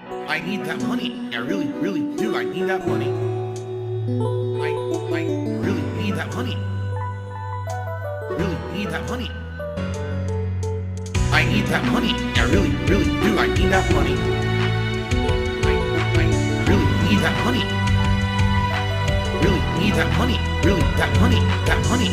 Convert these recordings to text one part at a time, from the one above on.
I need that money. I really, really do. I need that money. I really need that money. Really need that money. I need that money. I really, really do. I need that money. I really need that money. Really need that money. Really, that money. That money.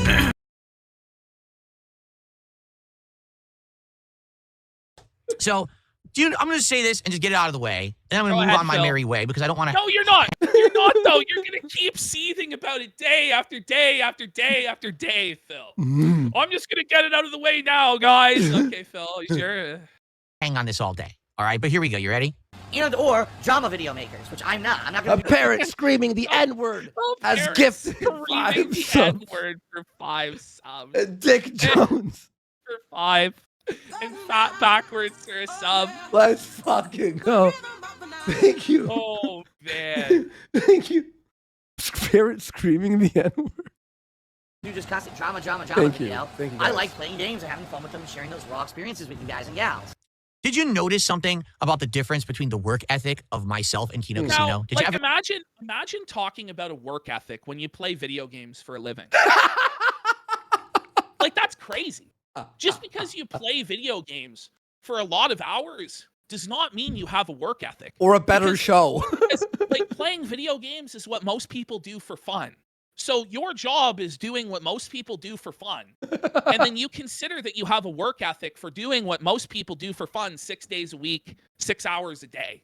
So, dude, I'm going to say this and just get it out of the way. And I'm going to move on my merry way because I don't want to. No, you're not. You're not, though. You're going to keep seething about it day after day after day after day, Phil. I'm just going to get it out of the way now, guys. Okay, Phil, you sure? Hang on this all day. All right, but here we go. You ready? Or drama video makers, which I'm not. I'm not A going to. parent screaming the N-word as gifted screaming the N-word for 5 subs. Dick Jones. For 5. And fat backwards for a sub. Let's fucking go. Thank you. Oh, man. Thank you. Parent screaming the N-word. You just constant drama. Thank you. Thank you, I guys. like playing games and having fun with them and sharing those raw experiences with you guys and gals. Did you notice something about the difference between the work ethic of myself and Kino Now, Casino? Did like, you ever? imagine talking about a work ethic when you play video games for a living. Like, that's crazy. Just because you play video games for a lot of hours does not mean you have a work ethic. Or a better show. Like, playing video games is what most people do for fun. So your job is doing what most people do for fun. And then you consider that you have a work ethic for doing what most people do for fun 6 days a week, 6 hours a day.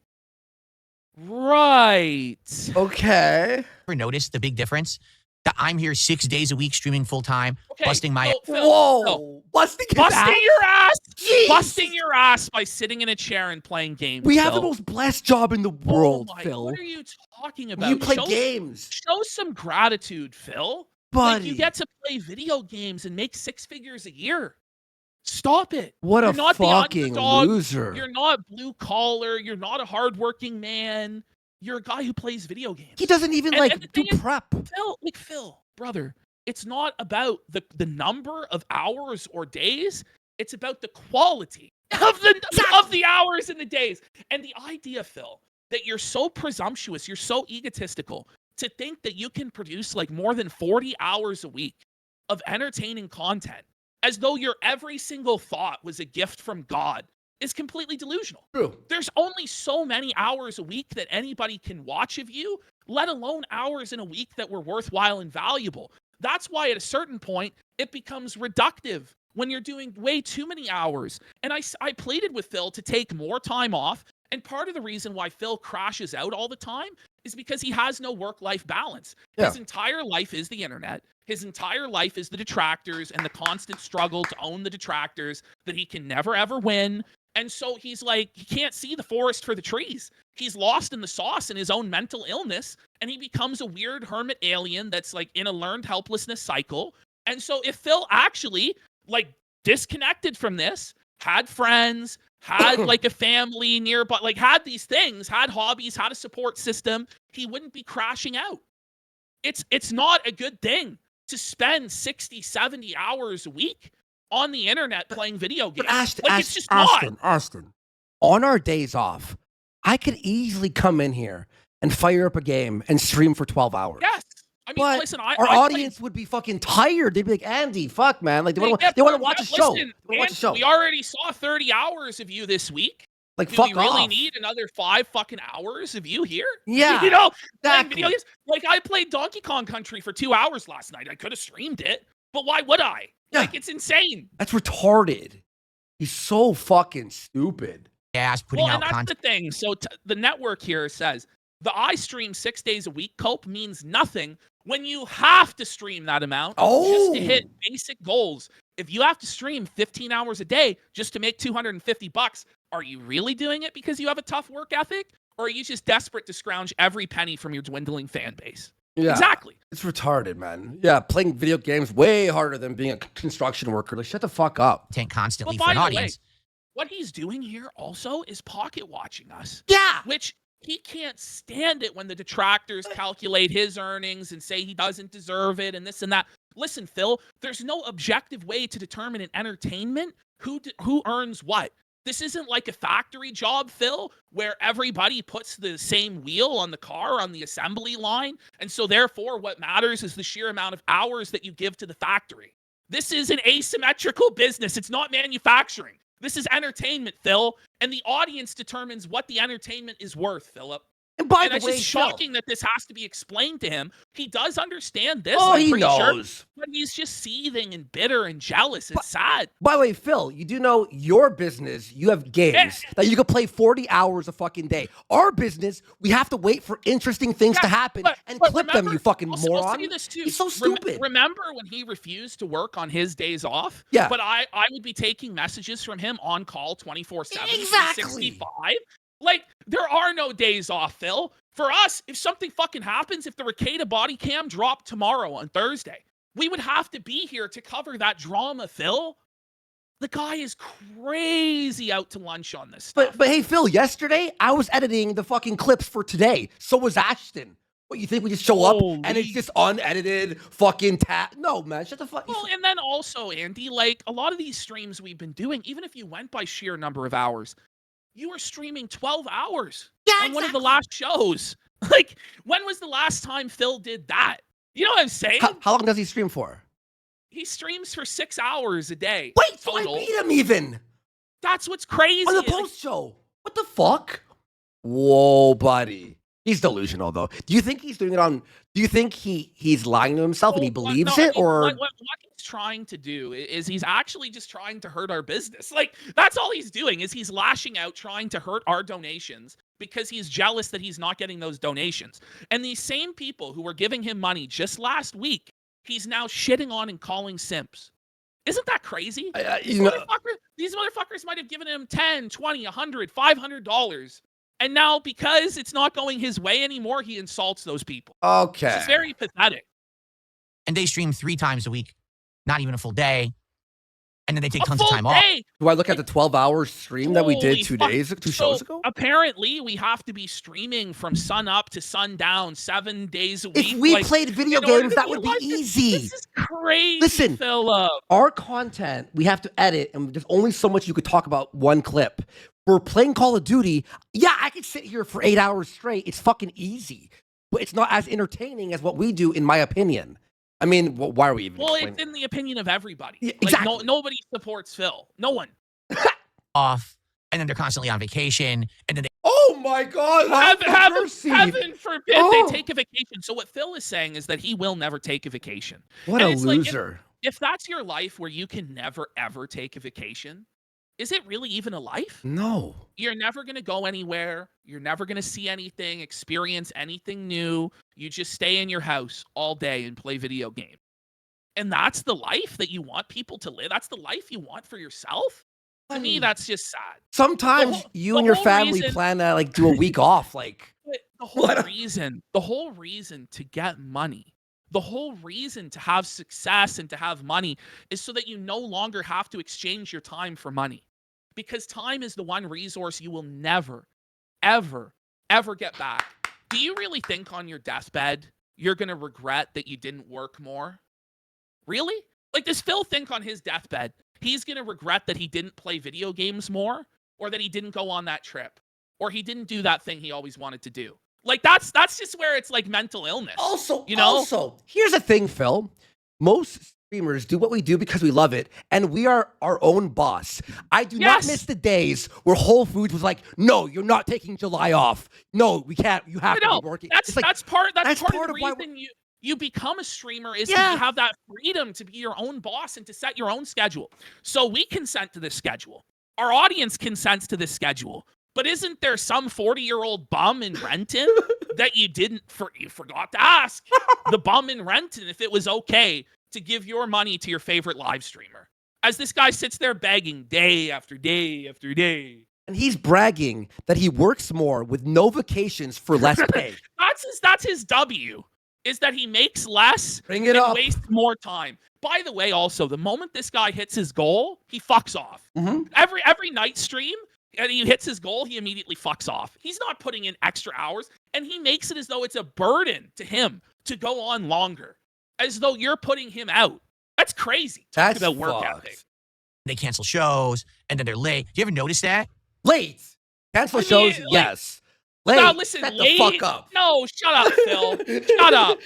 Right. Okay. Ever noticed the big difference? That I'm here 6 days a week streaming full time, Okay, busting my. Phil, Whoa. Busting his ass? Busting your ass. Jeez. Busting your ass by sitting in a chair and playing games. We have the Phil. most blessed job in the world, Oh my, Phil. what are you talking about? You play show, games. Show some gratitude, Phil. Buddy. Like, you get to play video games and make 6 figures a year. Stop it. What You're a not the fucking underdog. loser. You're not blue collar. You're not a hardworking man. You're a guy who plays video games. He doesn't even, And the do thing is, prep. Phil, brother, it's not about the number of hours or days. It's about the quality of the hours and the days. And the idea, Phil, that you're so presumptuous, you're so egotistical to think that you can produce like more than 40 hours a week of entertaining content as though your every single thought was a gift from God is completely delusional. True. There's only so many hours a week that anybody can watch of you, let alone hours in a week that were worthwhile and valuable. That's why at a certain point, it becomes reductive when you're doing way too many hours. And I pleaded with Phil to take more time off. And part of the reason why Phil crashes out all the time is because he has no work-life balance. Yeah. His entire life is the internet. His entire life is the detractors and the constant struggle to own the detractors that he can never, ever win. And so he's like, he can't see the forest for the trees. He's lost in the sauce in his own mental illness, and he becomes a weird hermit alien that's like in a learned helplessness cycle. And so if Phil actually like disconnected from this, had friends, had like a family nearby, like had these things, had hobbies, had a support system, he wouldn't be crashing out. It's not a good thing to spend 60, 70 hours a week on the internet playing video games. But Ashton, on our days off, I could easily come in here and fire up a game and stream for 12 hours. Yes. I mean, but listen, our audience would be fucking tired. They'd be like, Andy, fuck, man. Like, they want to watch a show. They wanna watch a show. We already saw 30 hours of you this week. Like, Do fuck we really off. need another 5 fucking hours of you here? Yeah, you know, playing exactly. video games. Like, I played Donkey Kong Country for 2 hours last night. I could have streamed it, but why would I? Yeah. Like, it's insane. That's retarded. He's so fucking stupid. Putting out and that's content. the thing. So the network here says the I stream 6 days a week cope means nothing when you have to stream that amount just to hit basic goals. If you have to stream 15 hours a day just to make $250, are you really doing it because you have a tough work ethic? Or are you just desperate to scrounge every penny from your dwindling fan base? Yeah. Exactly. It's retarded, man. Yeah, playing video games way harder than being a construction worker. Like, shut the fuck up. Constantly But for an by the way, audience. what he's doing here also is pocket watching us. Yeah. Which he can't stand it when the detractors calculate his earnings and say he doesn't deserve it and this and that. Listen, Phil, there's no objective way to determine in entertainment who earns what. This isn't like a factory job, Phil, where everybody puts the same wheel on the car on the assembly line. And so therefore what matters is the sheer amount of hours that you give to the factory. This is an asymmetrical business. It's not manufacturing. This is entertainment, Phil. And the audience determines what the entertainment is worth, Philip. And by And the it's way, just shocking that this has to be explained to him. He does understand this. Oh, I'm he pretty sure, knows. but he's just seething and bitter and jealous. It's sad. By the way, Phil, you do know your business, you have games that you could play 40 hours a fucking day. Our business, we have to wait for interesting things to happen and clip them, you fucking moron. I'll say this too. He's so stupid. Remember when he refused to work on his days off? Yeah. But I would be taking messages from him on call 24/7, Exactly. 365. Like, there are no days off, Phil. For us, if something fucking happens, if the Ricada body cam dropped tomorrow on Thursday, we would have to be here to cover that drama, Phil. The guy is crazy out to lunch on this stuff. But hey, Phil, yesterday I was editing the fucking clips for today. So was Ashton. What, you think we just show up and it's just unedited fucking No, man, shut the fuck. Well, and then also, Andy, like a lot of these streams we've been doing, even if you went by sheer number of hours, you were streaming 12 hours on one of the last shows. Like, when was the last time Phil did that? You know what I'm saying? How long does he stream for? He streams for 6 hours a day. Wait, so total. I beat him even. That's what's crazy. On the post show. What the fuck? Whoa, buddy. He's delusional, though. Do you think he's doing it on... Do you think he's lying to himself and he believes it, or... What he's trying to do is he's actually just trying to hurt our business. Like, that's all he's doing, is he's lashing out, trying to hurt our donations because he's jealous that he's not getting those donations. And these same people who were giving him money just last week, he's now shitting on and calling simps. Isn't that crazy? These motherfuckers might have given him 10, 20, 100, $500. And now, because it's not going his way anymore, he insults those people. Okay. It's very pathetic. And they stream 3 times a week, not even a full day. And then they take tons of time off. Do I look at the 12-hour stream that we did 2 shows ago? Apparently, we have to be streaming from sun up to sundown 7 days a week. If we played video games, that would be easy. This is crazy, Listen, Philip. Our content, we have to edit, and there's only so much you could talk about one clip. We're playing Call of Duty. Yeah, I could sit here for 8 hours straight. It's fucking easy. But it's not as entertaining as what we do, in my opinion. I mean, why are we even It's in the opinion of everybody. Yeah, exactly. Like, nobody supports Phil. No one. Off. And then they're constantly on vacation. And then they... Oh, my God. Heaven forbid they take a vacation. So what Phil is saying is that he will never take a vacation. What a loser. If that's your life where you can never, ever take a vacation, is it really even a life? No. You're never going to go anywhere. You're never going to see anything, experience anything new. You just stay in your house all day and play video games. And that's the life that you want people to live? That's the life you want for yourself? To me, that's just sad. Sometimes you and your family plan to like do a week off. Like the whole reason to get money, the whole reason to have success and to have money is so that you no longer have to exchange your time for money. Because time is the one resource you will never, ever, ever get back. Do you really think on your deathbed you're going to regret that you didn't work more? Really? Like, does Phil think on his deathbed he's going to regret that he didn't play video games more, or that he didn't go on that trip, or he didn't do that thing he always wanted to do? Like, that's just where it's like mental illness. Also, here's the thing, Phil. Most streamers do what we do because we love it, and we are our own boss. I do not miss the days where Whole Foods was like, "No, you're not taking July off. No, we can't. You have to be working." That's part of the why reason you become a streamer is that you have that freedom to be your own boss and to set your own schedule. So we consent to this schedule. Our audience consents to this schedule. But isn't there some 40-year-old bum in Renton that you forgot to ask the bum in Renton if it was okay to give your money to your favorite live streamer? As this guy sits there begging day after day after day. And he's bragging that he works more with no vacations for less pay. That's his W, is that he makes less and wastes more time. By the way, also, the moment this guy hits his goal, he fucks off. Mm-hmm. Every night stream, and he hits his goal, he immediately fucks off. He's not putting in extra hours, and he makes it as though it's a burden to him to go on longer, as though you're putting him out. That's crazy. Talk about work ethic. They cancel shows, and then they're late. Do you ever notice that? Late. Cancel shows, like, yes. Late. No, listen, Shut late. the fuck up. No, shut up, Phil. Shut up.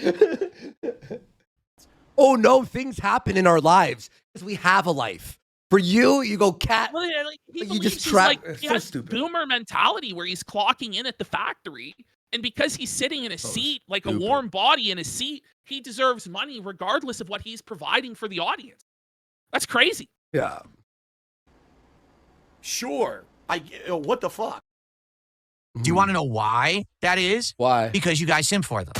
Oh no, things happen in our lives because we have a life. For you, you go cat. Well, yeah, like, he you believes just he's trap. like, It's he so has stupid. boomer mentality where he's clocking in at the factory, and because he's sitting in a seat, like stupid. a warm body in a seat, he deserves money regardless of what he's providing for the audience. That's crazy. Yeah. Sure. What the fuck? Do you want to know why that is? Why? Because you guys simp for them.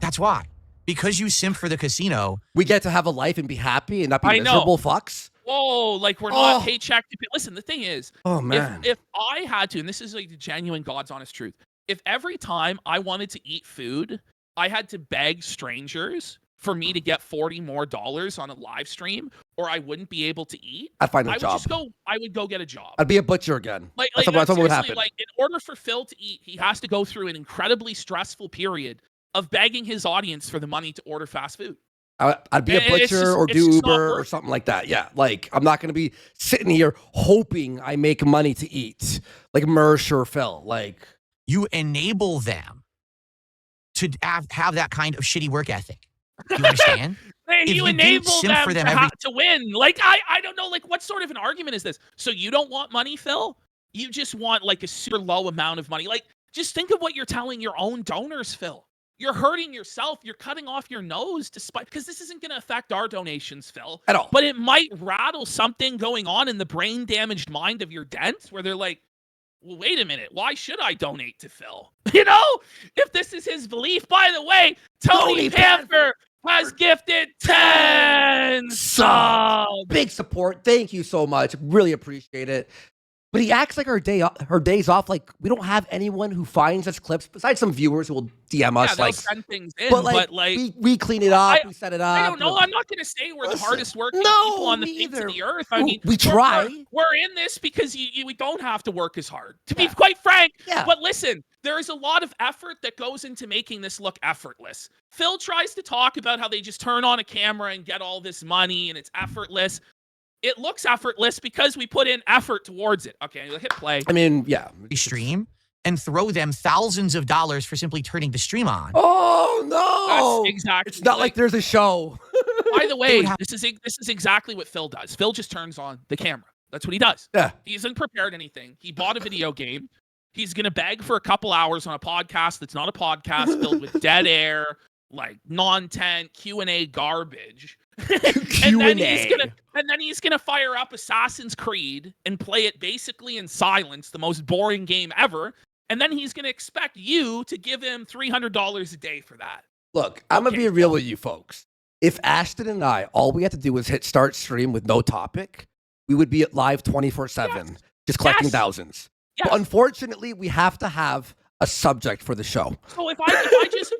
That's why. Because you simp for the casino. We get to have a life and be happy and not be I know. miserable fucks. Whoa, like we're not Oh. paycheck to pay. Listen, the thing is, Oh man. if I had to, and this is like the genuine God's honest truth, if every time I wanted to eat food, I had to beg strangers for me to get $40 more on a live stream, or I wouldn't be able to eat, I'd find a I would job. I would go get a job. I'd be a butcher again. Like that's what would seriously, happen. like in order for Phil to eat, he has to go through an incredibly stressful period of begging his audience for the money to order fast food. I'd be a It's butcher just- or it's do just not Uber or worth it. something like that. Yeah, like I'm not gonna be sitting here hoping I make money to eat like Mersh or Phil. Like You enable them to have that kind of shitty work ethic. You understand? Hey, If you you didn't enable simp them for them to, every- to win. Like I don't know. Like what sort of an argument is this? So you don't want money, Phil? You just want like a super low amount of money. Like just think of what you're telling your own donors, Phil. You're hurting yourself. You're cutting off your nose despite because this isn't going to affect our donations, Phil. at all. But it might rattle something going on in the brain damaged mind of your dents where they're like, well, wait a minute. Why should I donate to Phil? You know, if this is his belief. By the way, Tony Tony Panther has gifted 10 subs. Big support. Thank you so much. Really appreciate it. But he acts like her days off. Like we don't have anyone who finds us clips besides some viewers who will DM us. Yeah, they'll Like, send things in, but like, we clean it up. We set it up. I don't know. I'm not going to say we're the Listen, hardest working no, people on the me face of either. the earth. I mean, We try. We're in this because we don't have to work as hard. To be quite frank. Yeah. But listen, there is a lot of effort that goes into making this look effortless. Phil tries to talk about how they just turn on a camera and get all this money and it's effortless. It looks effortless because we put in effort towards it. Okay, hit play. I mean, yeah. Stream and throw them thousands of dollars for simply turning the stream on. Oh no! That's exactly. It's not like there's a show. By the way, this is exactly what Phil does. Phil just turns on the camera. That's what he does. Yeah. He hasn't prepared anything. He bought a video game. He's gonna beg for a couple hours on a podcast that's not a podcast filled with dead air, like non-tent Q&A garbage. and then he's gonna fire up Assassin's Creed and play it basically in silence, the most boring game ever. And then he's gonna expect you to give him $300 a day for that. Look, I'm gonna be real with you folks. If Ashton and I, all we had to do was hit start stream with no topic, we would be at live 24/7, just collecting thousands. Yes. But unfortunately, we have to have a subject for the show. So if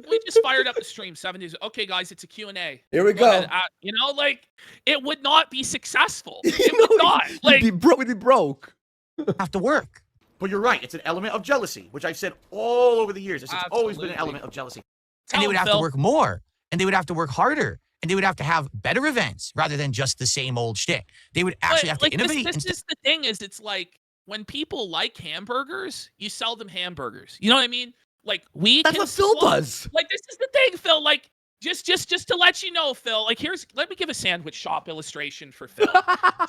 we just fired up the stream 7 days, okay, guys, it's a Q&A. Here we go. Ahead, you know, like it would not be successful. It would not. Like we'd be broke. Have to work. But you're right. It's an element of jealousy, which I've said all over the years. It's always been an Absolutely. element of jealousy. And they would have Phil. to work more. And they would have to work harder. And they would have to have better events rather than just the same old shtick. They would actually have to innovate. This is the thing is it's like when people like hamburgers, you sell them hamburgers. You know what I mean? Like That's what Phil does. Like this is the thing, Phil. Like just to let you know, Phil. Like let me give a sandwich shop illustration for Phil,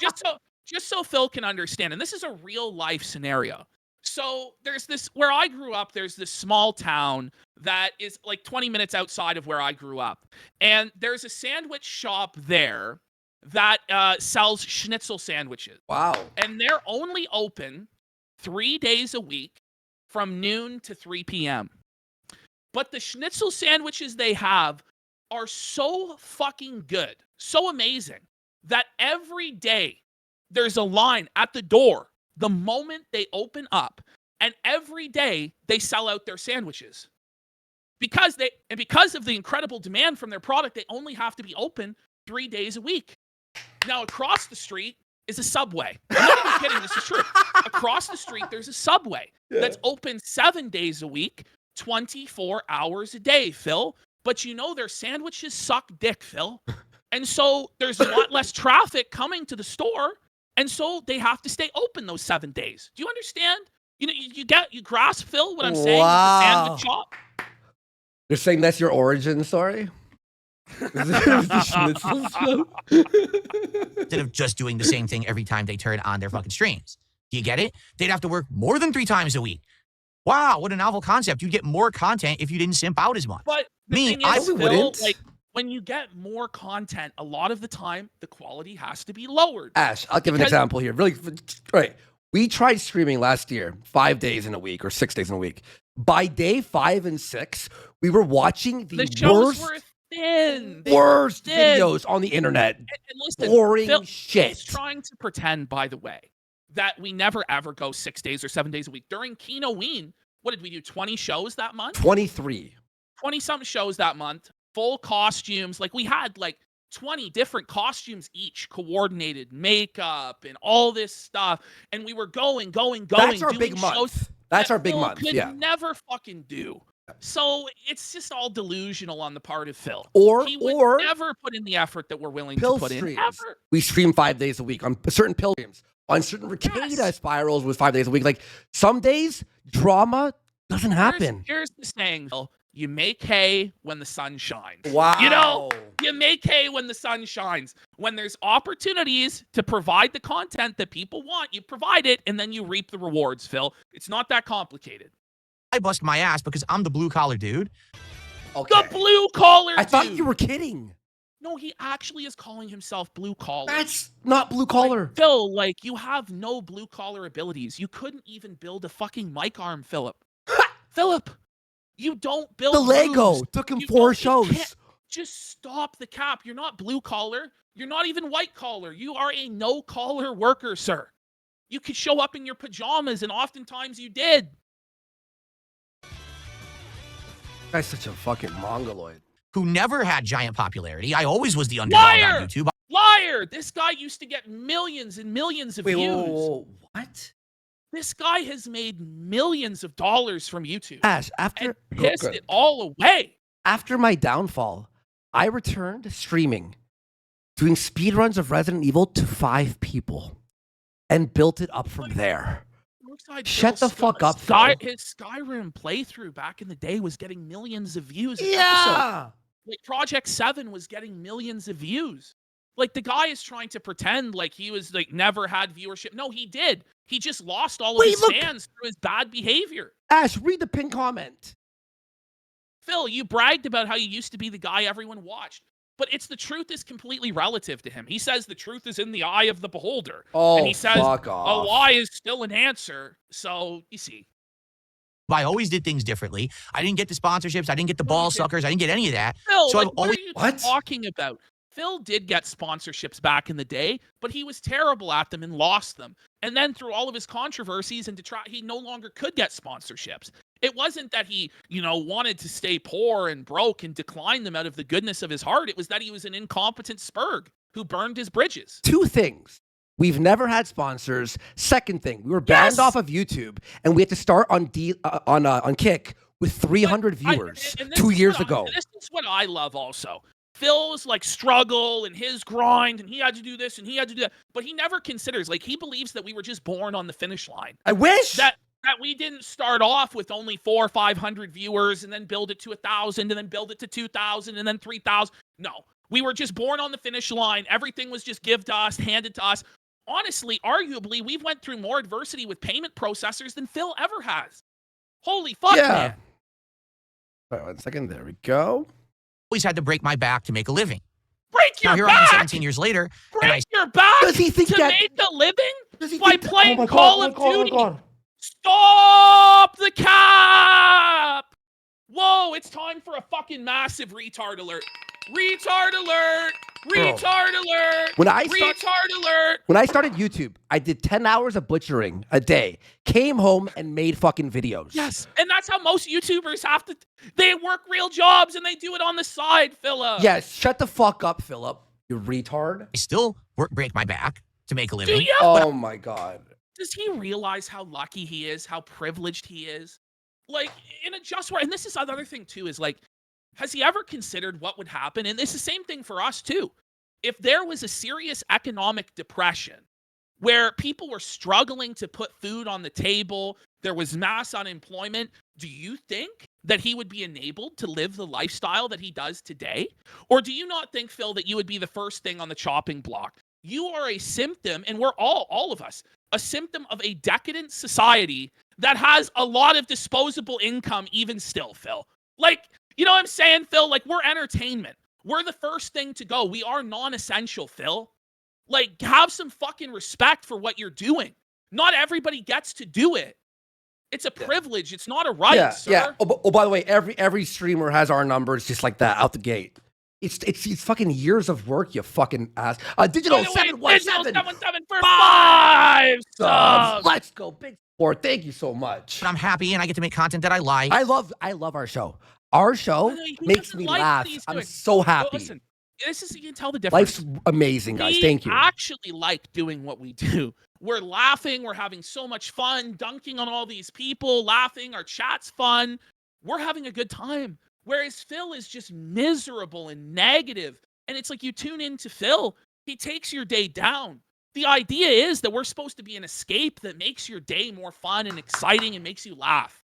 just so Phil can understand. And this is a real life scenario. So there's this where I grew up. There's this small town that is like 20 minutes outside of where I grew up, and there's a sandwich shop there that sells schnitzel sandwiches. Wow. And they're only open 3 days a week from noon to 3 p.m. But the schnitzel sandwiches they have are so fucking good, so amazing, that every day there's a line at the door the moment they open up, and every day they sell out their sandwiches. Because of the incredible demand from their product, they only have to be open 3 days a week. Now, across the street is a Subway. I'm not even kidding. This is true. Across the street, there's a Subway that's open 7 days a week, 24 hours a day, Phil. But you know their sandwiches suck dick, Phil. And so there's a lot less traffic coming to the store. And so they have to stay open those 7 days. Do you understand? You know, you grasp, Phil, what I'm saying with the sandwich shop? You're saying that's your origin story? Instead of just doing the same thing every time they turn on their fucking streams. Do you get it? They'd have to work more than 3 times a week. Wow, what a novel concept. You'd get more content if you didn't simp out as much. But the thing I is, Phil, wouldn't. like, when you get more content, a lot of the time, the quality has to be lowered. Ash, I'll give an example here. Really, right. We tried streaming last year, 5 days in a week or 6 days in a week. By day 5 and 6, we were watching the shows were thin. worst videos on the internet. And listen, Boring Phil shit. is trying to pretend, by the way, that we never ever go 6 days or 7 days a week. During Kino-ween, what did we do? 20 shows that month? 23. 20-something shows that month. Full costumes. Like, we had like 20 different costumes each, coordinated makeup and all this stuff. And we were going. That's our doing big month. shows That's that our big Phil month. could Yeah. never fucking do. So it's just all delusional on the part of Phil. Or He would never put in the effort that we're willing to put streams. in. Ever. We stream 5 days a week on certain pill streams. On certain Ricada spirals was 5 days a week. Like some days, drama doesn't happen. Here's the saying, Phil. You make hay when the sun shines. Wow. You know, you make hay when the sun shines. When there's opportunities to provide the content that people want, you provide it, and then you reap the rewards, Phil. It's not that complicated. I bust my ass because I'm the blue-collar dude. Okay. The blue-collar dude. I thought you were kidding. No, he actually is calling himself blue-collar. That's not blue-collar. Like, Phil, like, you have no blue-collar abilities. You couldn't even build a fucking mic arm, Philip. Philip, you don't build The Lego roofs. took him You 4 don't- you can't- shows. Just stop the cap. You're not blue-collar. You're not even white-collar. You are a no-collar worker, sir. You could show up in your pajamas, and oftentimes you did. Guy's such a fucking mongoloid. Who never had giant popularity. I always was the underdog Liar! on YouTube. Liar! This guy used to get millions and millions of Wait, views. whoa. What? This guy has made millions of dollars from YouTube Ash, after and pissed it all away. After my downfall, I returned to streaming, doing speedruns of Resident Evil to 5 people, and built it up from there. Shut the fuck up, Phil. His Skyrim playthrough back in the day was getting millions of views. Yeah. Like Project 7 was getting millions of views. Like the guy is trying to pretend like he was like never had viewership. No, he did. He just lost all of his fans through his bad behavior. Ash, read the pinned comment. Phil, you bragged about how you used to be the guy everyone watched. But it's the truth is completely relative to him. He says the truth is in the eye of the beholder. Oh, and he says fuck a off. lie is still an answer. So, you see. I always did things differently. I didn't get the sponsorships. I didn't get the ball suckers. I didn't get any of that. Phil, So like, I've what always... are you talking about? Phil did get sponsorships back in the day, but he was terrible at them and lost them. And then through all of his controversies and he no longer could get sponsorships. It wasn't that he, wanted to stay poor and broke and decline them out of the goodness of his heart. It was that he was an incompetent spurg who burned his bridges. 2 things. We've never had sponsors. Second thing, we were banned off of YouTube, and we had to start on Kick with 300 viewers and 2 years ago. And this is what I love also. Phil's like struggle and his grind, and he had to do this and he had to do that. But he never considers, like, he believes that we were just born on the finish line. I wish that we didn't start off with only 400 or 500 viewers and then build it to 1,000 and then build it to 2,000 and then 3,000. No, we were just born on the finish line. Everything was just given to us, handed to us. Honestly, arguably, we've went through more adversity with payment processors than Phil ever has. Holy fuck, man. Wait 1 second. There we go. Always had to break my back to make a living. Break your now, here back! I am 17 years later. Break your back Does he think to that- make a living? Does he By think that- playing Oh my God, Call oh of my God, oh my Duty. God. Stop the cap! Whoa, it's time for a fucking massive retard alert. Retard alert! Retard alert! When I retard alert! When I started YouTube, I did 10 hours of butchering a day, came home and made fucking videos. Yes, and that's how most YouTubers have to. They work real jobs and they do it on the side, Philip. Yes, shut the fuck up, Philip. You retard. I still break my back to make a living. Do you? Oh my God. Does he realize how lucky he is, how privileged he is? Like, in a just war, and this is another thing too, is like, has he ever considered what would happen? And it's the same thing for us too. if there was a serious economic depression where people were struggling to put food on the table, there was mass unemployment, do you think that he would be enabled to live the lifestyle that he does today? Or do you not think, Phil, that you would be the first thing on the chopping block? You are a symptom, and we're all of us, a symptom of a decadent society that has a lot of disposable income even still, Phil. Like, you know what I'm saying, Phil? Like, we're entertainment. We're the first thing to go. We are non-essential, Phil. Like, have some fucking respect for what you're doing. Not everybody gets to do it. It's a privilege. It's not a right, sir. Yeah. Oh, by the way, every streamer has our numbers just like that out the gate. It's fucking years of work, you fucking ass. Digital 717 for 5 subs. Let's go, big support. Thank you so much. But I'm happy and I get to make content that I like. I love our show. Our show makes me laugh. I'm so happy. Listen, you can tell the difference. Life's amazing, guys. Thank you. We actually like doing what we do. We're laughing. We're having so much fun, dunking on all these people, laughing. Our chat's fun. We're having a good time. Whereas Phil is just miserable and negative. And it's like you tune into Phil, he takes your day down. The idea is that we're supposed to be an escape that makes your day more fun and exciting and makes you laugh.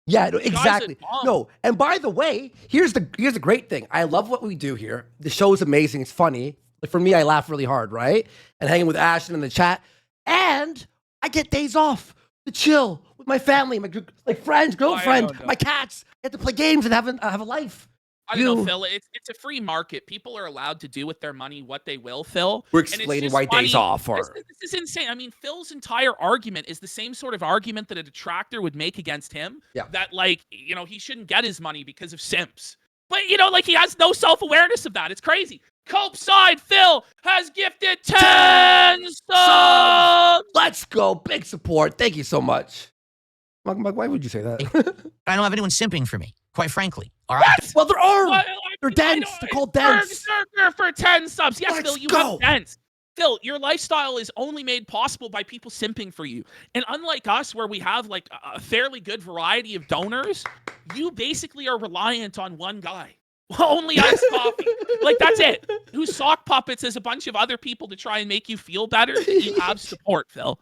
Yeah, no, exactly. No, and by the way, here's the great thing. I love what we do here. The show is amazing. It's funny. Like for me, I laugh really hard, right? And hanging with Ashton in the chat. And I get days off to chill with my family, my friends, girlfriend, my cats. I get to play games and have a life. I don't know, Phil. It's a free market. People are allowed to do with their money what they will, Phil. We're explaining why days off are. This is insane. I mean, Phil's entire argument is the same sort of argument that a detractor would make against him. Yeah. That, like, you know, he shouldn't get his money because of Simps. But, you know, like, he has no self-awareness of that. It's crazy. Cope side Phil has gifted 10 subs. Let's go. Big support. Thank you so much. Why would you say that? I don't have anyone simping for me, quite frankly. All right. What? Well, there are. They're dense. They're called dense. Berserker for 10 subs. Yes, Let's Phil, you go. have dense. Phil, your lifestyle is only made possible by people simping for you. And unlike us, where we have like a fairly good variety of donors, you basically are reliant on one guy. Only iced coffee. Like, that's it. Whose sock puppets is a bunch of other people to try and make you feel better. You have support, Phil.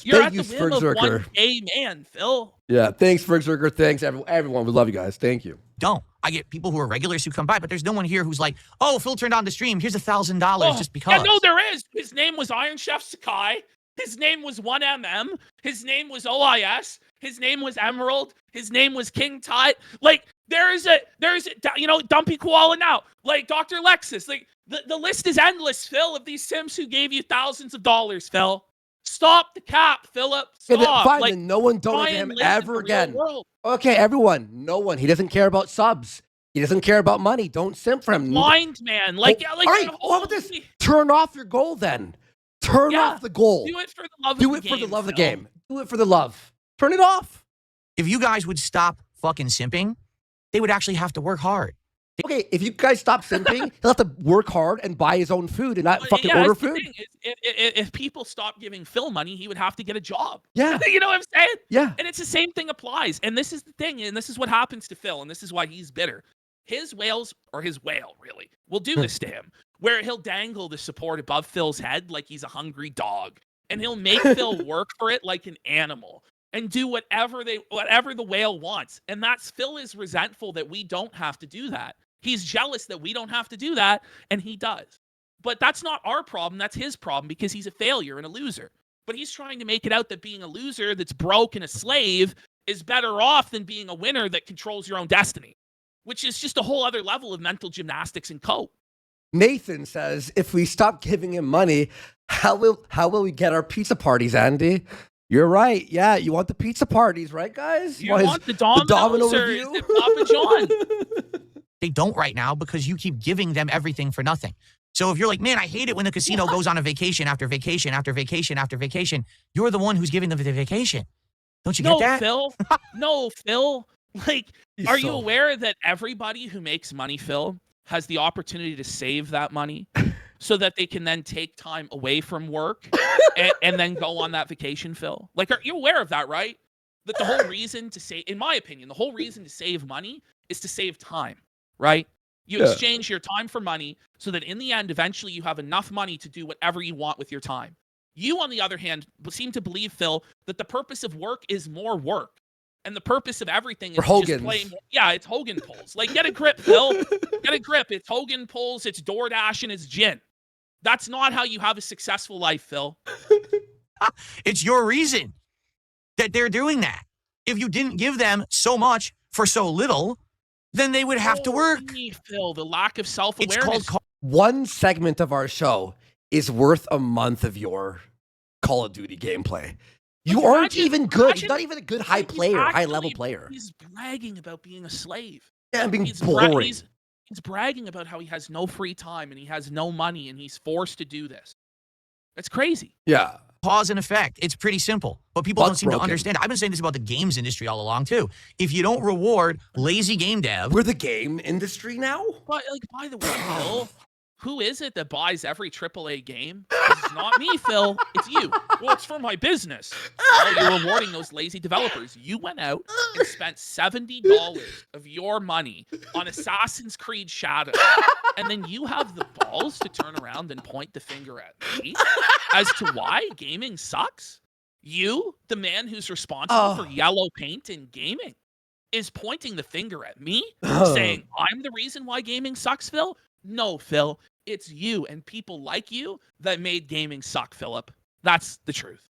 You're Thank at you, the whim of Berserker. one gay man, Phil. Yeah, thanks, Berserker. Thanks, everyone. We love you guys. Thank you. Don't. I get people who are regulars who come by, but there's no one here who's like, oh, Phil turned on the stream. Here's $1,000 just because. Yeah, no, there is. His name was Iron Chef Sakai. His name was 1MM. His name was OIS. His name was Emerald. His name was King Tut. Like, there's a, you know, Dumpy Koala now. Like, Dr. Lexus. Like, the list is endless, Phil, of these Sims who gave you thousands of dollars, Phil. Stop the cap, Philip. Stop. Yeah, fine, like, then no one donated him ever again. Okay, everyone. No one. He doesn't care about subs. He doesn't care about money. Don't simp for him. Blind man. Like, all right, what about this? Turn off your goal then. Turn off the goal. Do it for the love of the game. Do it for the love of the game. Do it for the love. Turn it off. If you guys would stop fucking simping, they would actually have to work hard. Okay, if you guys stop simping, he'll have to work hard and buy his own food and not fucking order food. If people stop giving Phil money, he would have to get a job. Yeah. You know what I'm saying? Yeah. And it's the same thing applies. And this is the thing, and this is what happens to Phil, and this is why he's bitter. His whale, really, will do this to him, where he'll dangle the support above Phil's head like he's a hungry dog. And he'll make Phil work for it like an animal and do whatever the whale wants. And Phil is resentful that we don't have to do that. He's jealous that we don't have to do that, and he does. But that's not our problem. That's his problem because he's a failure and a loser. But he's trying to make it out that being a loser that's broke and a slave is better off than being a winner that controls your own destiny, which is just a whole other level of mental gymnastics and cope. Nathan says, if we stop giving him money, how will we get our pizza parties, Andy? You're right. Yeah, you want the pizza parties, right, guys? You want the Domino's or is it Papa John? They don't right now because you keep giving them everything for nothing. So if you're like, man, I hate it when the casino goes on a vacation after vacation after vacation after vacation, you're the one who's giving them the vacation. Don't you get that? No, Phil. Like, are you aware that everybody who makes money, Phil, has the opportunity to save that money so that they can then take time away from work and then go on that vacation, Phil? Like, are you aware of that, right? That the whole reason to save, in my opinion, the whole reason to save money is to save time. Right? You exchange your time for money so that in the end, eventually you have enough money to do whatever you want with your time. You, on the other hand, seem to believe, Phil, that the purpose of work is more work. And the purpose of everything is just playing. Yeah, it's Hogan pulls. Like, get a grip, Phil. Get a grip. It's Hogan pulls, it's DoorDash, and it's gin. That's not how you have a successful life, Phil. It's your reason that they're doing that. If you didn't give them so much for so little, then they would have to work. Phil, the lack of self-awareness. It's called one segment of our show is worth a month of your Call of Duty gameplay. You aren't even good. You're not even a good high-level player. He's bragging about being a slave. Yeah, and being boring. He's bragging about how he has no free time and he has no money and he's forced to do this. That's crazy. Yeah. Cause and effect. It's pretty simple, but people don't seem to understand. I've been saying this about the games industry all along too. If you don't reward lazy game dev, we're the game industry now. But by the way, Phil, who is it that buys every AAA game? It's not me, Phil. It's you. Well, it's for my business. Well, you're rewarding those lazy developers. You went out and spent $70 of your money on Assassin's Creed Shadow, and then you have the balls to turn around and point the finger at me as to why gaming sucks? You, the man who's responsible for yellow paint in gaming, is pointing the finger at me, saying I'm the reason why gaming sucks, Phil? No, Phil, it's you and people like you that made gaming suck, Philip. That's the truth.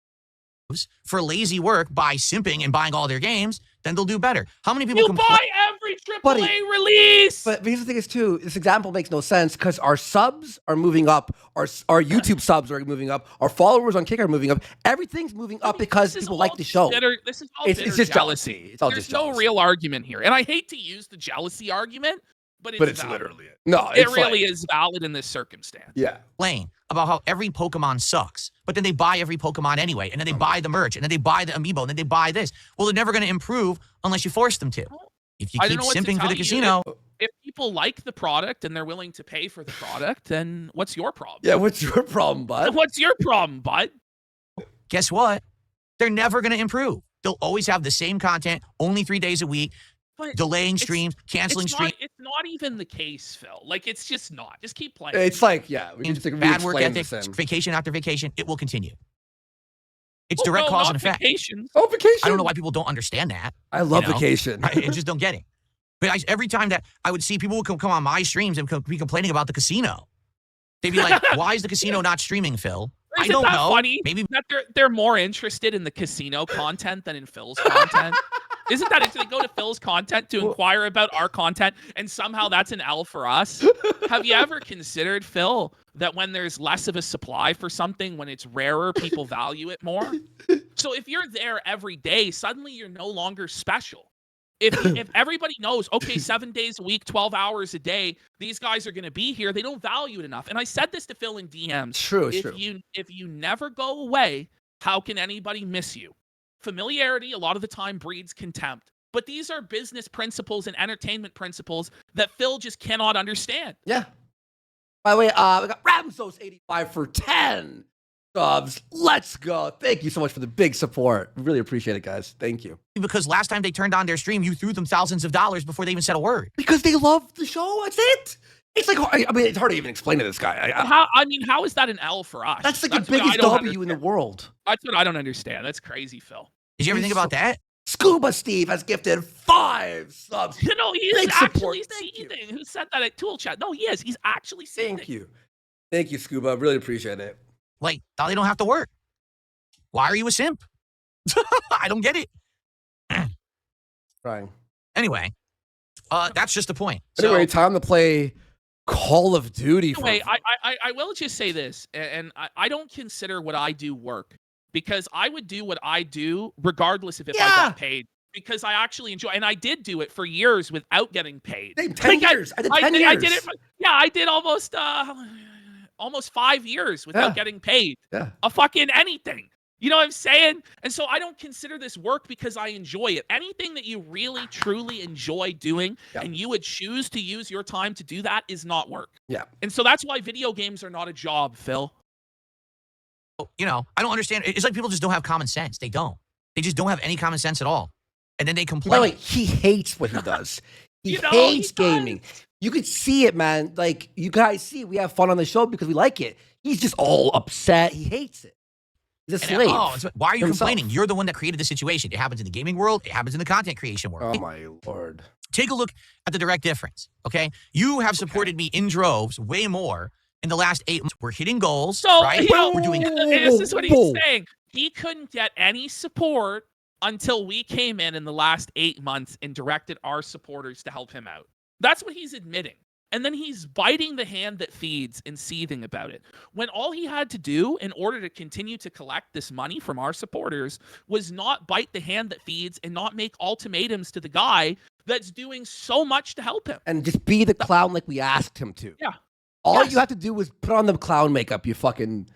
For lazy work by simping and buying all their games, then they'll do better. How many people buy every AAA release? But here's the thing is too, this example makes no sense because our subs are moving up, our YouTube subs are moving up, our followers on Kick are moving up. Everything's moving up because people like the show. This is all it's just jealousy. It's all There's just jealousy. no real argument here. And I hate to use the jealousy argument, but it's literally it. No, it really is valid in this circumstance. Yeah. Complain about how every Pokemon sucks, but then they buy every Pokemon anyway, and then they buy the merch, and then they buy the amiibo, and then they buy this. Well, they're never going to improve unless you force them to. If you keep simping for the casino. If people like the product and they're willing to pay for the product, then what's your problem? Yeah, what's your problem, bud? What's your problem, bud? Guess what? They're never going to improve. They'll always have the same content, only 3 days a week. But delaying streams, canceling streams. It's not even the case, Phil. Like, it's just not. Just keep playing. It's like, yeah. We can just bad work ethic, vacation after vacation, it will continue. It's direct cause and effect. Vacations. Oh, vacation. I don't know why people don't understand that. I love vacation. I just don't get it. But every time that I would see people would come on my streams and be complaining about the casino, they'd be like, why is the casino not streaming, Phil? I don't know. Funny maybe that they're more interested in the casino content than in Phil's content. Isn't that interesting? They go to Phil's content to inquire about our content, and somehow that's an L for us. Have you ever considered, Phil, that when there's less of a supply for something, when it's rarer, people value it more? So if you're there every day, suddenly you're no longer special. If everybody knows, okay, 7 days a week, 12 hours a day, these guys are going to be here, they don't value it enough. And I said this to Phil in DMs. True. If you never go away, how can anybody miss you? Familiarity, a lot of the time, breeds contempt. But these are business principles and entertainment principles that Phil just cannot understand. Yeah. By the way, we got Ramsos85 for 10 subs. Let's go. Thank you so much for the big support. Really appreciate it, guys. Thank you. Because last time they turned on their stream, you threw them thousands of dollars before they even said a word. Because they love the show. That's it. It's like, I mean, it's hard to even explain to this guy. How is that an L for us? That's like the biggest W in the world. That's what I don't understand. That's crazy, Phil. Did you ever think about that? Scuba Steve has gifted 5 subs. You know, he's actually seething. Who said that at Tool Chat? No, he is. He's actually seething. Thank you. Thank you, Scuba. I really appreciate it. Like, now they don't have to work. Why are you a simp? I don't get it. Trying. Anyway, that's just the point. Anyway, time to play Call of Duty. Anyway, I will just say this, and I don't consider what I do work, because I would do what I do regardless of if I got paid, because I actually enjoy, and I did do it for years without getting paid. 10 years. I did 10 years. I did it. I did almost 5 years without getting paid. Yeah. A fucking anything. You know what I'm saying? And so I don't consider this work because I enjoy it. Anything that you really, truly enjoy doing and you would choose to use your time to do that is not work. Yeah. And so that's why video games are not a job, Phil. You know, I don't understand. It's like people just don't have common sense. They don't. They just don't have any common sense at all. And then they complain. By the way, he hates what he does. He You know, hates he does. gaming. You could see it, man. Like, you guys see, we have fun on the show because we like it. He's just all upset. He hates it. He's a slave. Why are you himself. complaining? You're the one that created the situation. It happens in the gaming world. It happens in the content creation world. Oh, my Lord. Take a look at the direct difference, okay? You have supported me in droves way more in the last 8 months. We're hitting goals, So, right? you know, We're doing this is what he's Whoa. saying. He couldn't get any support until we came in the last 8 months and directed our supporters to help him out. That's what he's admitting. And then he's biting the hand that feeds and seething about it. When all he had to do in order to continue to collect this money from our supporters was not bite the hand that feeds and not make ultimatums to the guy that's doing so much to help him. And just be the clown like we asked him to. Yeah. All Yes. you have to do was put on the clown makeup, you fucking...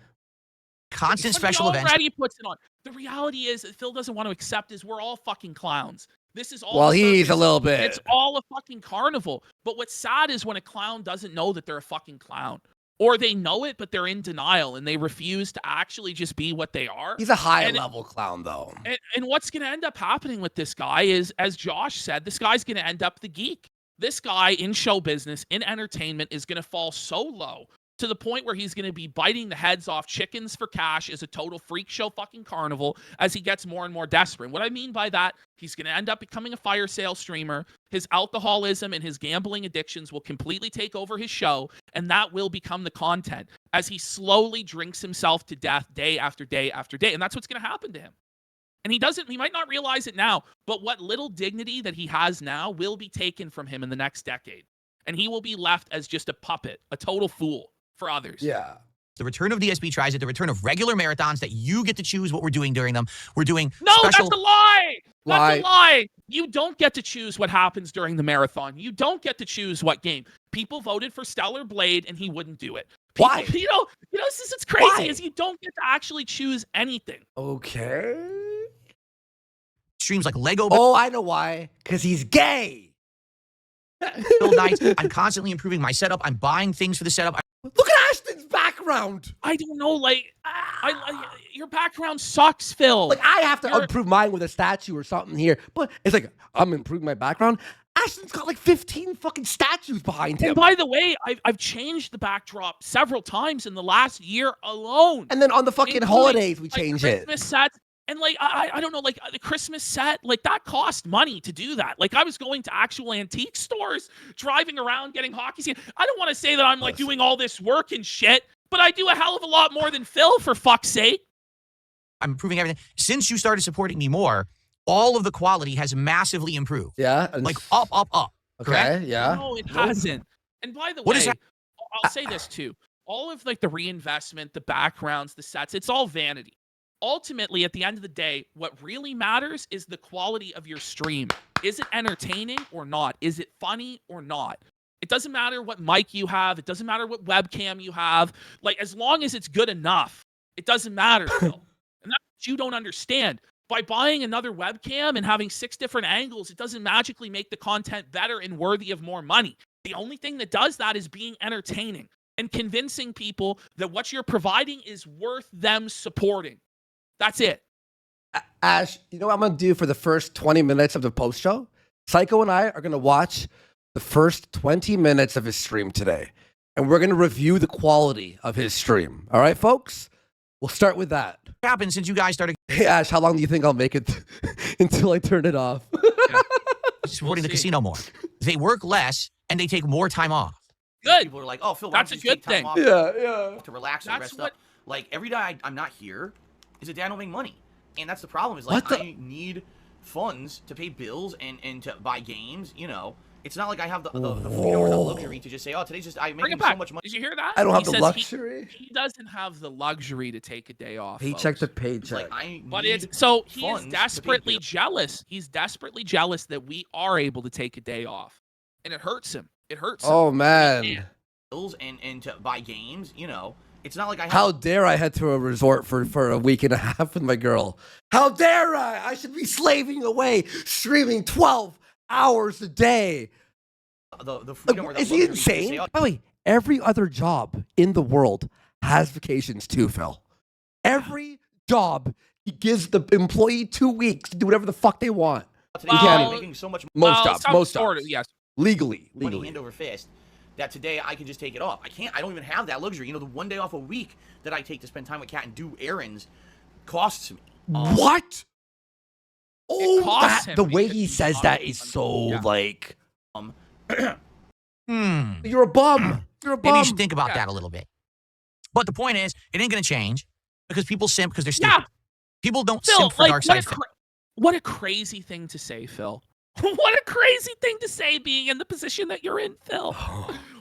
constant But special he events. already puts it on. The reality is that Phil doesn't want to accept is we're all fucking clowns. This is all Well, a he's a circus. little bit. It's all a fucking carnival. But what's sad is when a clown doesn't know that they're a fucking clown. Or they know it, but they're in denial and they refuse to actually just be what they are. He's a high-level clown, though. And what's going to end up happening with this guy is, as Josh said, this guy's going to end up the geek. This guy in show business, in entertainment, is going to fall so low to the point where he's going to be biting the heads off chickens for cash as a total freak show fucking carnival as he gets more and more desperate. What I mean by that, he's going to end up becoming a fire sale streamer. His alcoholism and his gambling addictions will completely take over his show, and that will become the content as he slowly drinks himself to death day after day after day. And that's what's going to happen to him. And he might not realize it now, but what little dignity that he has now will be taken from him in the next decade. And he will be left as just a puppet, a total fool for others. Yeah. The return of DSP tries it, the return of regular marathons that you get to choose what we're doing during them. We're doing No, special... that's a lie. That's Lie. a lie. You don't get to choose what happens during the marathon. You don't get to choose what game. People voted for Stellar Blade and he wouldn't do it. People, Why? You know, this is what's crazy Why? is you don't get to actually choose anything. Okay. streams like Lego Oh, I know why. Because he's gay. build nights. I'm constantly improving my setup. I'm buying things for the setup. Look at Ashton's background. I don't know, like, your background sucks, Phil. Like, I have to You're- improve mine with a statue or something here. But it's like, I'm improving my background. Ashton's got like 15 fucking statues behind him. And by the way, I've changed the backdrop several times in the last year alone. And then on the fucking Including, holidays, we like, change it. Christmas sets. And like I don't know, like the Christmas set, like that cost money to do that. Like I was going to actual antique stores, driving around, getting hockey scenes. I don't want to say that I'm like doing all this work and shit, but I do a hell of a lot more than Phil, for fuck's sake. I'm improving everything. Since you started supporting me more, all of the quality has massively improved. Yeah. and- Like up, up, up. Okay. correct? Yeah. No, it hasn't. And by the What way, is that? I'll say this too. All of like the reinvestment, the backgrounds, the sets, it's all vanity. Ultimately, at the end of the day, what really matters is the quality of your stream. Is it entertaining or not? Is it funny or not? It doesn't matter what mic you have. It doesn't matter what webcam you have. Like, as long as it's good enough, it doesn't matter, Phil. And that's what you don't understand. By buying another webcam and having 6 different angles, it doesn't magically make the content better and worthy of more money. The only thing that does that is being entertaining and convincing people that what you're providing is worth them supporting. That's it. Ash, you know what I'm going to do for the first 20 minutes of the post show? Psycho and I are going to watch the first 20 minutes of his stream today. And we're going to review the quality of his stream. All right, folks? We'll start with that. What happened since you guys started Hey, Ash, how long do you think I'll make it until I turn it off? supporting the see. casino more? They work less and they take more time off. Good. People are like, oh, Phil, why That's don't a you just good take time thing. off yeah. to relax and That's rest what- up? Like, every day I'm not here is a day I don't make money. And that's the problem is, like, What the- I need funds to pay bills and to buy games, you know. It's not like I have the freedom or the luxury to just say, oh, today's just, I'm Bring making it back. so much money. Did you hear that? I don't have He the says luxury. He doesn't have the luxury to take a day off. Paycheck to folks. It's paycheck. like, I But need it's so he funds is to pay desperately bills. jealous. He's desperately jealous that we are able to take a day off. And it hurts him. It hurts him. Oh, man. bills and to buy games, you know. It's not like I have How dare I head to a resort for a week and a half with my girl? How dare I? I should be slaving away, streaming 12 hours a day. the freedom or Like, the is he luxury to say, insane? oh, By the way, every other job in the world has vacations too, Phil. Every job, he gives the employee 2 weeks to do whatever the fuck they want. today's can't I'm even- making so much Most jobs, some most sort jobs. of, yes. Legally. money hand over fist, that today I can just take it off. I don't even have that luxury. You know, the one day off a week that I take to spend time with Kat and do errands costs me. What? Oh, costs that, him the way because he he's says not that making is money. so Yeah. like, Hmm. you're a bum. You're a bum. Maybe you should think about Yeah. that a little bit. But the point is, it ain't going to change because people simp because they're stupid. Yeah. People don't Phil, simp for like, dark side. what a crazy thing to say, Phil. What a crazy thing to say being in the position that you're in, Phil.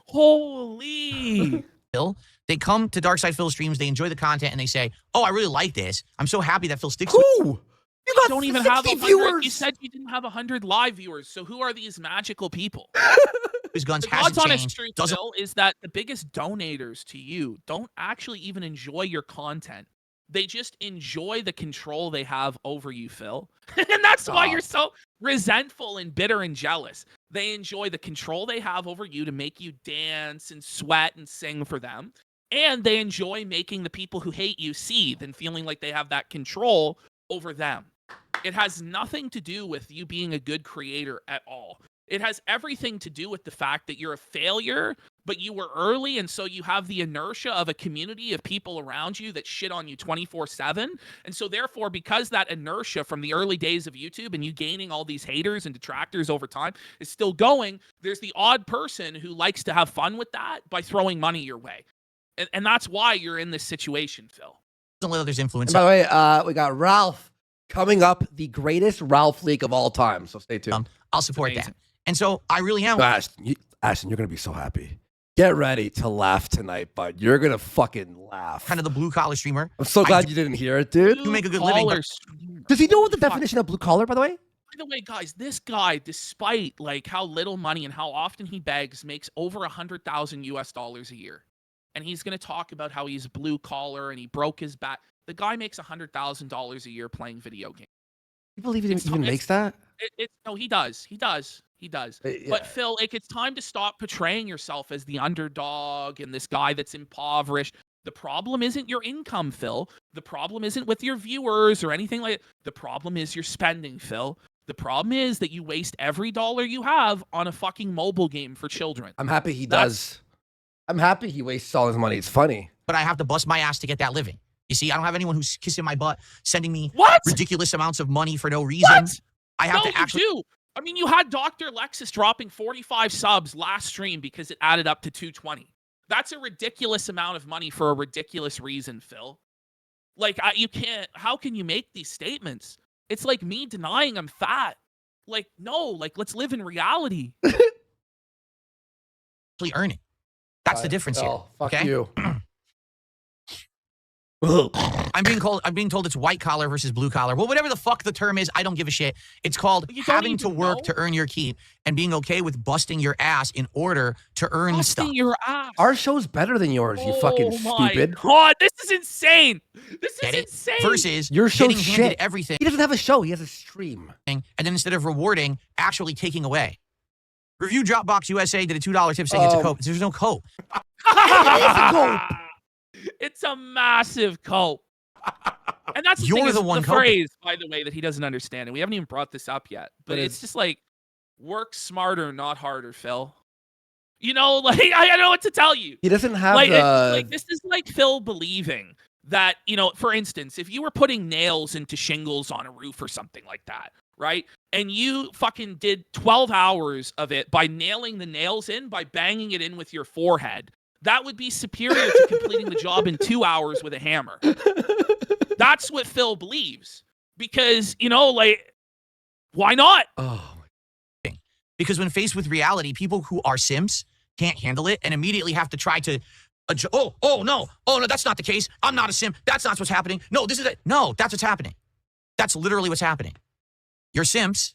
Holy. Phil, they come to Dark Side Phil streams, they enjoy the content, and they say, "Oh, I really like this. I'm so happy that Phil sticks with." Who? You got Don't even 60 have 100. viewers. You said you didn't have 100 live viewers. So who are these magical people? His guns The hasn't God's honest changed. truth, Doesn't Phil, is that the biggest donators to you don't actually even enjoy your content. They just enjoy the control they have over you, Phil. And that's why you're so resentful and bitter and jealous. They enjoy the control they have over you to make you dance and sweat and sing for them. And they enjoy making the people who hate you seethe and feeling like they have that control over them. It has nothing to do with you being a good creator at all. It has everything to do with the fact that you're a failure, but you were early, and so you have the inertia of a community of people around you that shit on you 24/7. And so therefore, because that inertia from the early days of YouTube and you gaining all these haters and detractors over time is still going, there's the odd person who likes to have fun with that by throwing money your way. And that's why you're in this situation, Phil. let others influence. And by the way, we got Ralph coming up, the greatest Ralph leak of all time. So stay tuned. I'll support that. amazing. And so I really am. Ashton, you're gonna be so happy. Get ready to laugh tonight, bud. You're gonna fucking laugh. Kind of the blue collar streamer. I'm so glad you didn't hear it, dude. You make a good living. Blue-collar But streamer. Does he know what the Fuck. definition of blue collar, by the way? By the way, guys, this guy, despite like how little money and how often he begs, makes over $100,000 a year. And he's gonna talk about how he's blue collar and he broke his back. The guy makes $100,000 a year playing video games. You believe he It's- even it's- makes that? No, he does. He does. Yeah. But Phil, like, it's time to stop portraying yourself as the underdog and this guy that's impoverished. The problem isn't your income, Phil. The problem isn't with your viewers or anything like that. The problem is your spending, Phil. The problem is that you waste every dollar you have on a fucking mobile game for children. I'm happy he That's- does. I'm happy he wastes all his money. It's funny. I have to bust my ass to get that living. You see, I don't have anyone who's kissing my butt, sending me What? ridiculous amounts of money for no reason. What? I have No, to actually. you do. I mean, you had Dr. Lexus dropping 45 subs last stream because it added up to 220. That's a ridiculous amount of money for a ridiculous reason, Phil. Like, you can't, how can you make these statements? It's like me denying I'm fat. Like, no, like, let's live in reality. actually earn it. That's the difference here. Fuck okay? you. I'm being told it's white collar versus blue collar. Well, whatever the fuck the term is, I don't give a shit. It's called You don't having to even work know? to earn your keep and being okay with busting your ass in order to earn Busting stuff. your ass. Our show's better than yours, you fucking Oh my stupid. God, this is insane. This Get is it? insane. Versus Your show's getting handed shit. everything He doesn't have a show. He has a stream. and then instead of rewarding, actually taking away. Review Dropbox USA did a $2 tip saying it's a cope. There's no cope. It's a massive cope. And that's the You're thing, the is one the coping. phrase, by the way, that he doesn't understand. And we haven't even brought this up yet. But it's just like, work smarter, not harder, Phil. You know, like, I don't know what to tell you. He doesn't have Like, the. like, this is like Phil believing that, you know, for instance, if you were putting nails into shingles on a roof or something like that, right? And you fucking did 12 hours of it by nailing the nails in, by banging it in with your forehead, that would be superior to completing the job in 2 hours with a hammer. That's what Phil believes. Because, you know, like, why not? Oh, Because when faced with reality, people who are Simps can't handle it and immediately have to try to oh no, that's not the case. I'm not a Sim. That's not what's happening. No, this is it. No, that's what's happening. That's literally what's happening. You're Simps.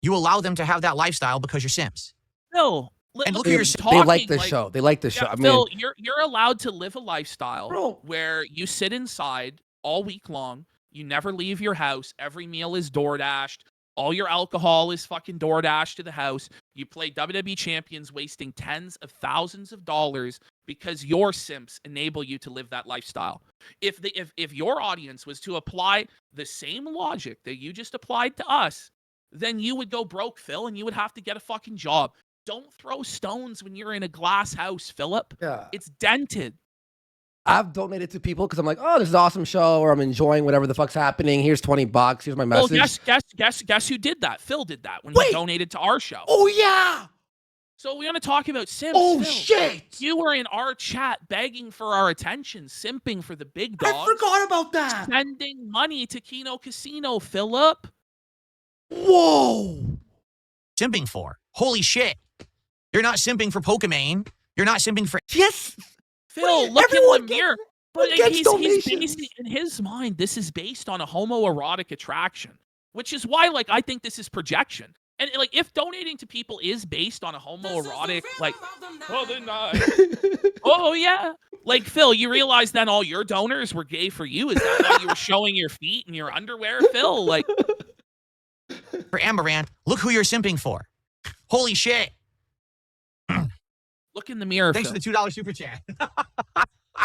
You allow them to have that lifestyle because you're Simps. Phil, And look look at at your- they like the show. They like the show. Yeah, I mean, Phil, you're allowed to live a lifestyle Bro. where you sit inside all week long. You never leave your house. Every meal is DoorDashed. All your alcohol is fucking DoorDashed to the house. You play WWE Champions, wasting tens of thousands of dollars because your Simps enable you to live that lifestyle. If your audience was to apply the same logic that you just applied to us, then you would go broke, Phil, and you would have to get a fucking job. Don't throw stones when you're in a glass house, Philip. Yeah. It's dented. I've donated to people because I'm like, oh, this is an awesome show, or I'm enjoying whatever the fuck's happening. Here's $20. Here's my Well, message. guess who did that? Phil did that when Wait. he donated to our show. Oh yeah. So we want to talk about Simps. Oh Phil. shit. You were in our chat begging for our attention, simping for the big dogs. I forgot about that. Sending money to Kino Casino, Philip. Whoa. Simping for. Holy shit. You're not simping for Pokemon. You're not simping for. Yes. Phil, Wait, look in everyone the mirror. But gets he's donations. basing, in his mind, this is based on a homoerotic attraction, which is why, like, I think this is projection. And like, if donating to people is based on a homoerotic, like, well, then not. Oh yeah, like Phil, you realize then all your donors were gay for you? Is that why you were showing your feet in your underwear, Phil? Like, For Amaranth, look who you're simping for. Holy shit. look in the mirror. Thanks Phil. for the $2 super chat.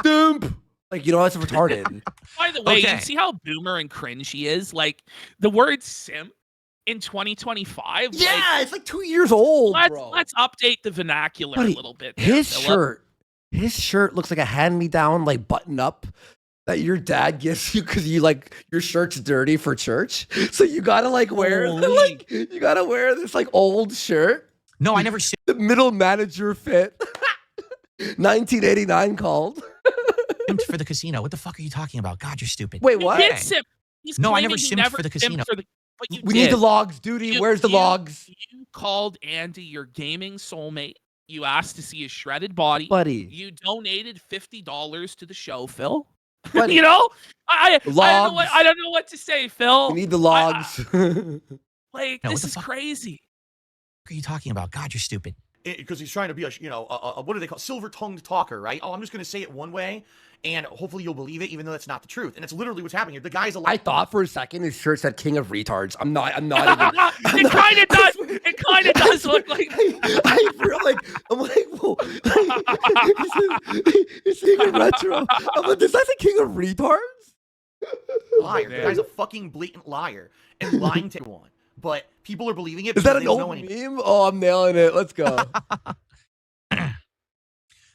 Dump. Like, you know, that's retarded. By the way, Okay. you see how boomer and cringe he is? Like, the word simp in 2025. Yeah, like, it's like 2 years old, bro. let's update the vernacular Buddy, a little bit. there, His shirt looks like a hand-me-down, like button up that your dad gives you because you like your shirt's dirty for church. So you gotta like wear Holy. you gotta wear this like old shirt. No, I never simped The middle manager fit. 1989 called. for the casino. What the fuck are you talking about? God, you're stupid. Wait, You what? did simp. He's No, I claiming never he simped for the casino. But you We did. need the logs, duty. You- Where's the you- logs? You called Andy your gaming soulmate. You asked to see his shredded body. Buddy. You donated $50 to the show, Phil. Buddy. You know, I don't know Logs. I don't know what to say, Phil. We need the logs. Like, No, what this the is fuck? crazy. What are you talking about? God, you're stupid. Because he's trying to be a what do they call silver-tongued talker, right? Oh, I'm just going to say it one way, and hopefully you'll believe it, even though that's not the truth. And it's literally what's happening here. The guy's I thought for a second his shirt said King of Retards. I'm not even. It kind of does. It kind of does look like. I feel like I'm like, whoa. He's saying a retro. I'm like, does that say King of Retards? liar. The guy's a fucking blatant liar and lying to everyone. But people are believing it. Is that because an they don't know old anything. meme? Oh, I'm nailing it. Let's go.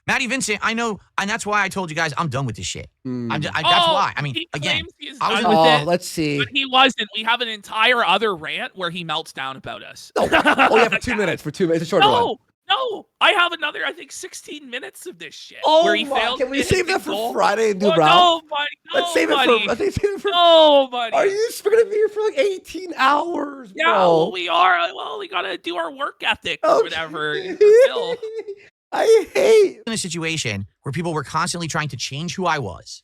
Matty Vincent, I know, and that's why I told you guys I'm done with this shit. Hmm. That's why. I mean, he again, claims he is I was done in with Oh, it, let's see. but he wasn't. We have an entire other rant where he melts down about us. Oh yeah, for 2 minutes. For 2 minutes. It's a shorter one. No, I have another, I think, 16 minutes of this shit. Oh where he my! failed Can we to save hit that the for goal. Friday and do Oh, Ralph? no, buddy. Let's save it buddy. for. Let's save it for. No, buddy. Are you? We're gonna be here for like 18 hours, Yeah, bro. well, we are. Well, we gotta do our work ethic or Okay. whatever. Phil. I hate. in a situation where people were constantly trying to change who I was.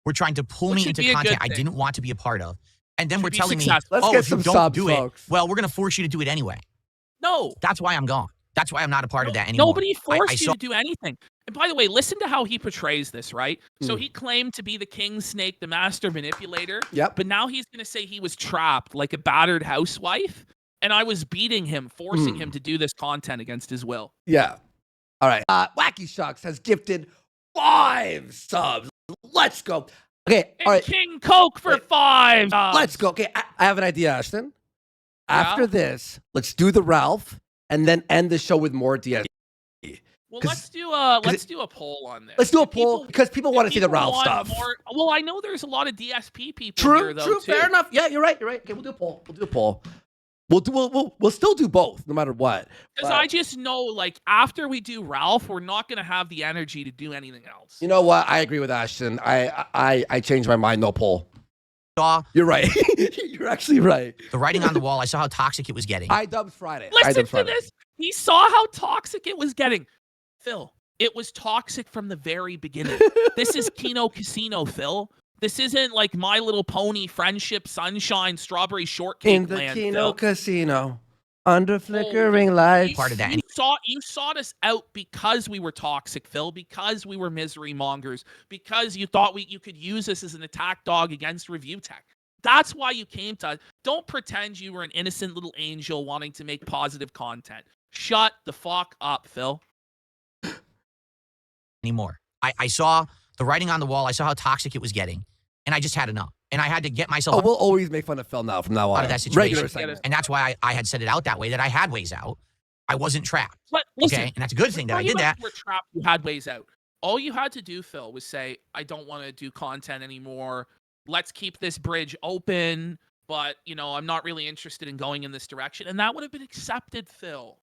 Were trying to pull Which me should into be a content good I thing. didn't want to be a part of. And then Should we're be telling me, successful. Let's oh, get if you some don't subs, do it, folks. well, we're going to force you to do it anyway. No. That's why I'm gone. That's why I'm not a part of that anymore. Nobody forced I you saw- to do anything. And by the way, listen to how he portrays this, right? So Hmm. he claimed to be the king snake, the master manipulator. Yep. But now he's going to say he was trapped like a battered housewife. And I was beating him, forcing him to do this content against his will. Yeah. All right. Wacky Shucks has gifted 5 subs. Let's go. Okay. And All right. King Coke for Wait. 5. Let's go. Okay. I have an idea, Ashton. Yeah? After this, let's do the Ralph and then end the show with more DSP. Well, 'cause- let's do a poll on this. Let's do a If poll people- because people want to if see the people Ralph want stuff. Well, I know there's a lot of DSP people True. here, though, True. too. Fair enough. Yeah, you're right. You're right. Okay, we'll do a poll. We'll do a poll. We'll still do both, no matter what. Because But I just know, like, after we do Ralph, we're not going to have the energy to do anything else. you know what? I agree with Ashton. I changed my mind. No poll. saw You're right. You're actually right. the writing on the wall. I saw how toxic it was getting. iDubbbz Friday. Listen iDubbbz to Friday. this. He saw how toxic it was getting. Phil, it was toxic from the very beginning. This is Kino Casino, Phil. This isn't like My Little Pony, Friendship, Sunshine, Strawberry Shortcake In the Land, Kino Phil. Casino, under flickering lights. Part of that. You sought us out because we were toxic, Phil, because we were misery mongers, because you thought you could use us as an attack dog against Review Tech. That's why you came to us. Don't pretend you were an innocent little angel wanting to make positive content. Shut the fuck up, Phil. Anymore. I saw the writing on the wall. I saw how toxic it was getting. And I just had enough. And I had to get myself Oh, we'll always make fun of Phil now from now on. out of that situation. Regular segment. And that's why I had set it out that way, that I had ways out. I wasn't trapped. But listen, Okay, and that's a good thing that I did that. You were trapped. You had ways out. All you had to do, Phil, was say, "I don't want to do content anymore. Let's keep this bridge open." But I'm not really interested in going in this direction, and that would have been accepted, Phil.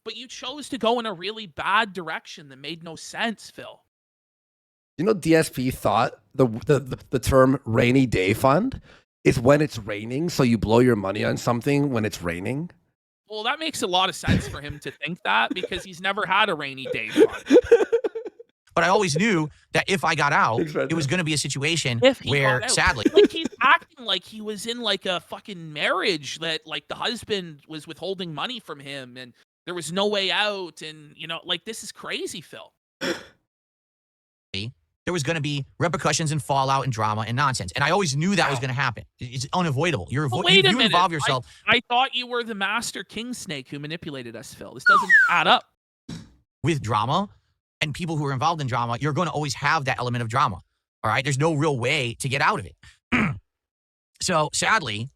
But you chose to go in a really bad direction that made no sense, Phil. DSP thought the term rainy day fund is when it's raining, so you blow your money on something when it's raining. Well, that makes a lot of sense for him to think that because he's never had a rainy day fund. But I always knew that if I got out, it was going to be a situation where, sadly, like he's acting like he was in like a fucking marriage that like the husband was withholding money from him and there was no way out, and like this is crazy, Phil. There was going to be repercussions and fallout and drama and nonsense. And I always knew that was going to happen. It's unavoidable. You involve yourself. I thought you were the master king snake who manipulated us, Phil. This doesn't add up. With drama and people who are involved in drama, you're going to always have that element of drama. All right? There's no real way to get out of it. So sadly,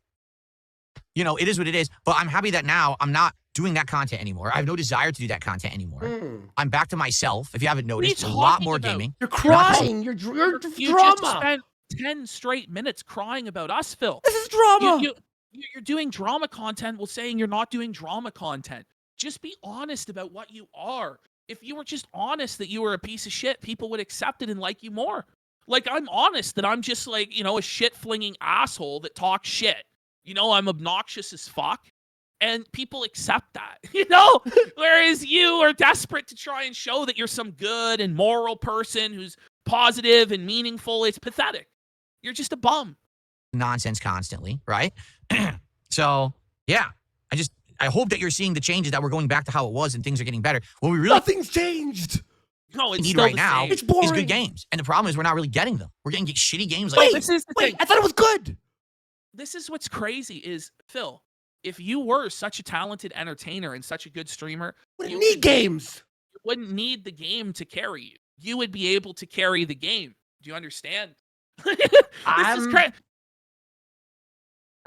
it is what it is. But I'm happy that now I'm not doing that content anymore. I have no desire to do that content anymore. I'm back to myself. If you haven't noticed, a lot more gaming. You're crying. You're you drama. Just spent 10 straight minutes crying about us, Phil. This is drama. You're doing drama content while saying you're not doing drama content. Just be honest about what you are. If you were just honest that you were a piece of shit, people would accept it and like you more. Like, I'm honest that I'm just like, a shit-flinging asshole that talks shit. I'm obnoxious as fuck. And people accept that, whereas you are desperate to try and show that you're some good and moral person who's positive and meaningful. It's pathetic. You're just a bum. Nonsense constantly, right? So, yeah, I hope that you're seeing the changes, that we're going back to how it was and things are getting better. Well, Nothing's changed. No, it's need still right the now same. It's boring. is good games. And the problem is we're not really getting them. We're getting shitty games like This is the thing. I thought it was good. This is what's crazy is, Phil, if you were such a talented entertainer and such a good streamer, We need games. You wouldn't need the game to carry you. You would be able to carry the game. Do you understand? This is crazy.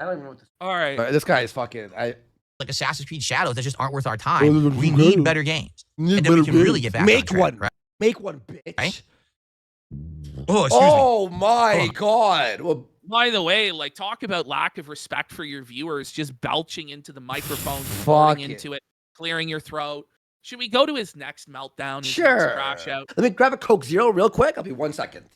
I don't even know what this. All right. This guy is fucking. like Assassin's Creed Shadows that just aren't worth our time. We need better games. And then we can really get back Make on track, one. right? Make one, bitch. Right? Oh, excuse me. Oh my god. Well, By the way, like, talk about lack of respect for your viewers, just belching into the microphone, Fuck pouring it. into it, clearing your throat. Should we go to his next meltdown? His sure. next crash out? Let me grab a Coke Zero real quick. I'll be 1 second.